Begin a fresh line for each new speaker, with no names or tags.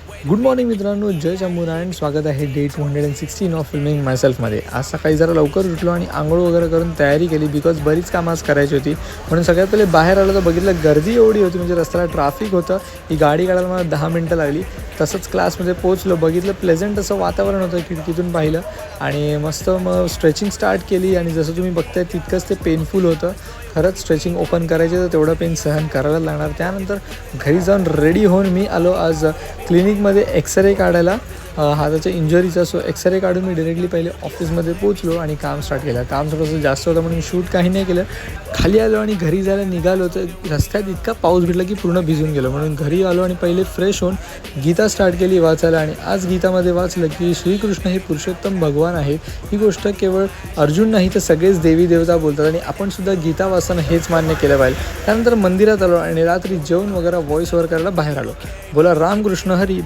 Good morning मित्रांनो, जय शंभूनारायण. स्वागत आहे डे 216 ऑफ फिल्मिंग मायसेल्फमध्ये. आज सकाळी जरा लवकर उठलो आणि आंघोळ वगैरे करून तयारी केली बिकॉज बरीच कामं आज करायची होती. म्हणून सगळ्यात पहिले बाहेर आलो तर बघितलं गर्दी एवढी होती, म्हणजे रस्त्याला ट्रॅफिक होतं. ही गाडी काढायला मला 10 मिनटं लागली. तसंच क्लासमध्ये पोहोचलो, बघितलं प्लेझंट असं वातावरण होतं, खिडकीतून पाहिलं आणि मस्त मग स्ट्रेचिंग स्टार्ट केली. आणि जसं तुम्ही बघताय तितकंच ते पेनफुल होतं. खरंच स्ट्रेचिंग ओपन करायचे तर तेवढं पेन सहन करायला लागणार. त्यानंतर घरी जाऊन रेडी होऊन मी आलो आज क्लिनिकमध्ये एक्सरे काढायला हाताच्या इंजरीचा. सो एक्सरे काढून मी डायरेक्टली पहिले ऑफिसमध्ये पोचलो आणि काम स्टार्ट केलं. काम थोडंसं जास्त होतं म्हणून शूट काही नाही केलं. खाली आलो आणि घरी जायला निघालो तर रस्त्यात इतका पाऊस भेटला की पूर्ण भिजून गेलो. म्हणून घरी आलो आणि पहिले फ्रेश होऊन गीता स्टार्ट केली वाचायला. आणि आज गीतामध्ये वाचलं की श्रीकृष्ण हे पुरुषोत्तम भगवान आहेत. ही गोष्ट केवळ अर्जुन नाही तर सगळेच देवी देवता बोलतात आणि आपण सुद्धा गीता वाचताना हेच मान्य केलं पाहिजे. त्यानंतर मंदिरात आलो आणि रात्री जेवण वगैरे व्हॉईस ओव्हर करायला बाहेर आलो. बोला रामकृष्ण हरी.